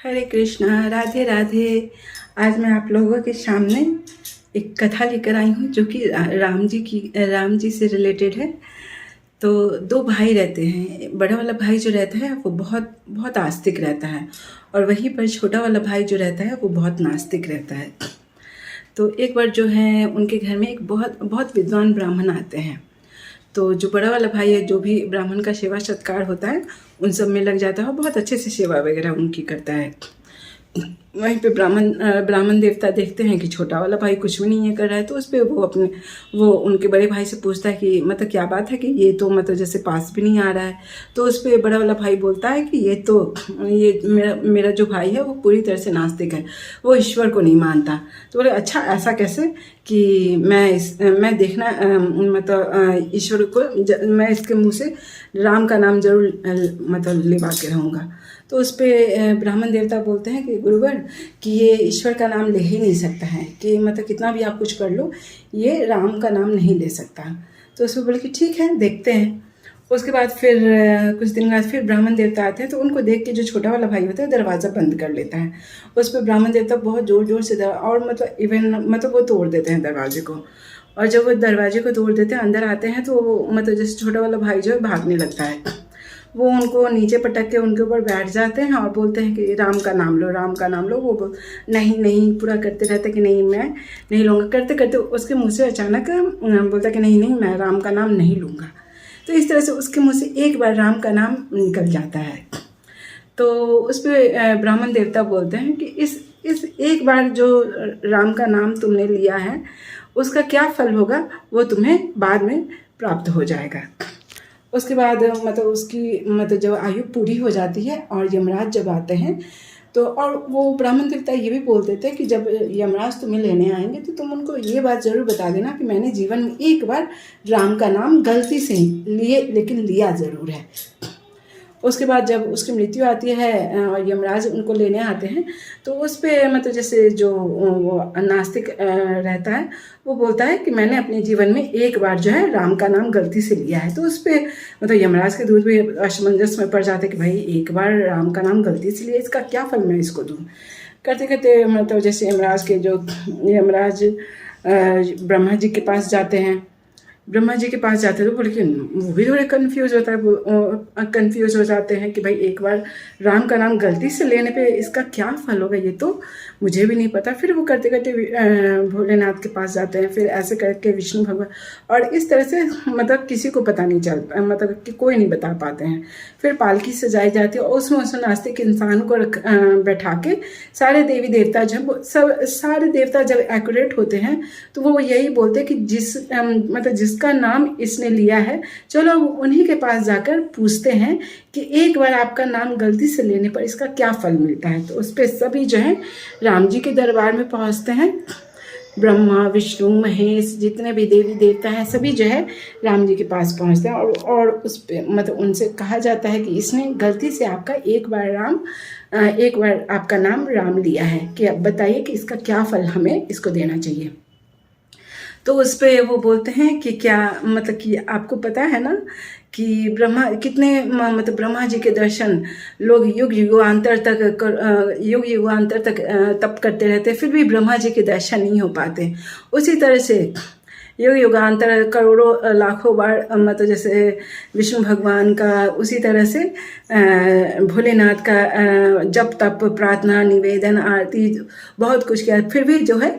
हरे कृष्णा, राधे राधे। आज मैं आप लोगों के सामने एक कथा लेकर आई हूँ जो कि राम जी से रिलेटेड है। तो दो भाई रहते हैं। बड़ा वाला भाई जो रहता है वो बहुत बहुत आस्तिक रहता है, और वहीं पर छोटा वाला भाई जो रहता है वो बहुत नास्तिक रहता है। तो एक बार जो है उनके घर में एक बहुत बहुत विद्वान ब्राह्मण आते हैं। तो जो बड़ा वाला भाई है, जो भी ब्राह्मण का सेवा सत्कार होता है उन सब में लग जाता है, बहुत अच्छे से सेवा वगैरह उनकी करता है। वहीं पे ब्राह्मण देवता देखते हैं कि छोटा वाला भाई कुछ भी नहीं है कर रहा है, तो उस पर वो उनके बड़े भाई से पूछता है कि मतलब क्या बात है कि ये तो मतलब जैसे पास भी नहीं आ रहा है। तो उस पर बड़ा वाला भाई बोलता है कि ये मेरा जो भाई है वो पूरी तरह से नास्तिक है, वो ईश्वर को नहीं मानता। तो बोले अच्छा ऐसा कैसे कि मैं देखना मतलब ईश्वर को मैं इसके मुँह से राम का नाम जरूर मतलब लिवा के रहूँगा। तो उस पर ब्राह्मण देवता बोलते हैं कि गुरुवर कि ये ईश्वर का नाम ले ही नहीं सकता है, कि मतलब कितना भी आप कुछ कर लो ये राम का नाम नहीं ले सकता। तो उसमें बोले कि ठीक है देखते हैं। उसके बाद फिर कुछ दिन बाद फिर ब्राह्मण देवता आते हैं, तो उनको देख के जो छोटा वाला भाई होता है दरवाज़ा बंद कर लेता है। उस पर ब्राह्मण देवता बहुत ज़ोर ज़ोर से और मतलब इवन मतलब वो तोड़ देते हैं दरवाजे को। और जब वो दरवाजे को तोड़ देते हैं अंदर आते हैं तो मतलब जैसे छोटा वाला भाई जो है भागने लगता है। वो उनको नीचे पटक के उनके ऊपर बैठ जाते हैं और बोलते हैं कि राम का नाम लो, राम का नाम लो। वो नहीं नहीं पूरा करते रहते कि नहीं मैं नहीं लूँगा। करते करते उसके मुंह से अचानक बोलता कि नहीं नहीं मैं राम का नाम नहीं लूँगा। तो इस तरह से उसके मुंह से एक बार राम का नाम निकल जाता है। तो उस पर ब्राह्मण देवता बोलते हैं कि इस एक बार जो राम का नाम तुमने लिया है उसका क्या फल होगा वो तुम्हें बाद में प्राप्त हो जाएगा। उसके बाद मतलब उसकी मतलब जब आयु पूरी हो जाती है और यमराज जब आते हैं तो और वो ब्राह्मण देवता ये भी बोल देते हैं कि जब यमराज तुम्हें लेने आएंगे तो तुम उनको ये बात ज़रूर बता देना कि मैंने जीवन में एक बार राम का नाम गलती से लिए लेकिन लिया ज़रूर है। उसके बाद जब उसकी मृत्यु आती है और यमराज उनको लेने आते हैं तो उस पर मतलब जैसे जो वो नास्तिक रहता है वो बोलता है कि मैंने अपने जीवन में एक बार जो है राम का नाम गलती से लिया है। तो उस पर मतलब यमराज के दूत भी असमंजस में पड़ जाते कि भाई एक बार राम का नाम गलती से लिया, इसका क्या फल मैं इसको दूँ। करते करते मतलब जैसे यमराज ब्रह्मा जी के पास जाते हैं। ब्रह्मा जी के पास जाते हैं तो बोले कि वो भी थोड़े कन्फ्यूज़ हो जाते हैं कि भाई एक बार राम का नाम गलती से लेने पे इसका क्या फल होगा, ये तो मुझे भी नहीं पता। फिर वो करते करते भोलेनाथ के पास जाते हैं, फिर ऐसे करके विष्णु भगवान, और इस तरह से मतलब किसी को पता नहीं चलता, मतलब कि कोई नहीं बता पाते हैं। फिर पालकी सजाई जाती है और उसमें नास्तिक इंसान को बैठा के सारे देवी देवता जब सारे देवता जब एक्यूरेट होते हैं तो वो यही बोलते हैं कि जिसका नाम इसने लिया है चलो उन्हीं के पास जाकर पूछते हैं कि एक बार आपका नाम गलती से लेने पर इसका क्या फल मिलता है। तो उस पर सभी जो है राम जी के दरबार में पहुंचते हैं। ब्रह्मा विष्णु महेश जितने भी देवी देवता हैं सभी जो है राम जी के पास पहुंचते हैं और उस पे मतलब उनसे कहा जाता है कि इसने गलती से आपका एक बार आपका नाम राम लिया है, कि अब बताइए कि इसका क्या फल हमें इसको देना चाहिए। तो उस पर वो बोलते हैं कि क्या मतलब कि आपको पता है ना कि ब्रह्मा जी के दर्शन लोग युग युगांतर तक तप करते रहते, फिर भी ब्रह्मा जी के दर्शन नहीं हो पाते। उसी तरह से युग युगांतर करोड़ों लाखों बार मतलब जैसे विष्णु भगवान का, उसी तरह से भोलेनाथ का जप तप प्रार्थना निवेदन आरती बहुत कुछ किया, फिर भी जो है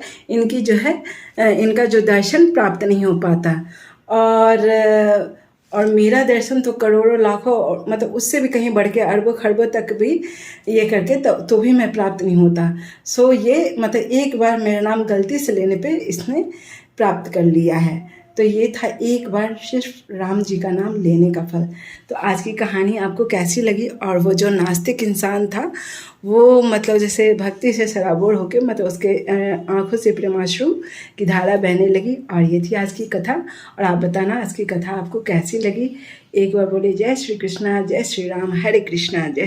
इनका जो दर्शन प्राप्त नहीं हो पाता। और मेरा दर्शन तो करोड़ों लाखों मतलब उससे भी कहीं बढ़ के अरबों खरबों तक भी ये करके तो भी मैं प्राप्त नहीं होता। सो ये मतलब एक बार मेरा नाम गलती से लेने पे इसने प्राप्त कर लिया है। तो ये था एक बार सिर्फ राम जी का नाम लेने का फल। तो आज की कहानी आपको कैसी लगी? और वो जो नास्तिक इंसान था वो मतलब जैसे भक्ति से सराबोर होकर मतलब उसके आंखों से प्रेमाश्रु की धारा बहने लगी। और ये थी आज की कथा। और आप बताना आज की कथा आपको कैसी लगी। एक बार बोले जय श्री कृष्णा, जय श्री राम, हरे कृष्णा, जय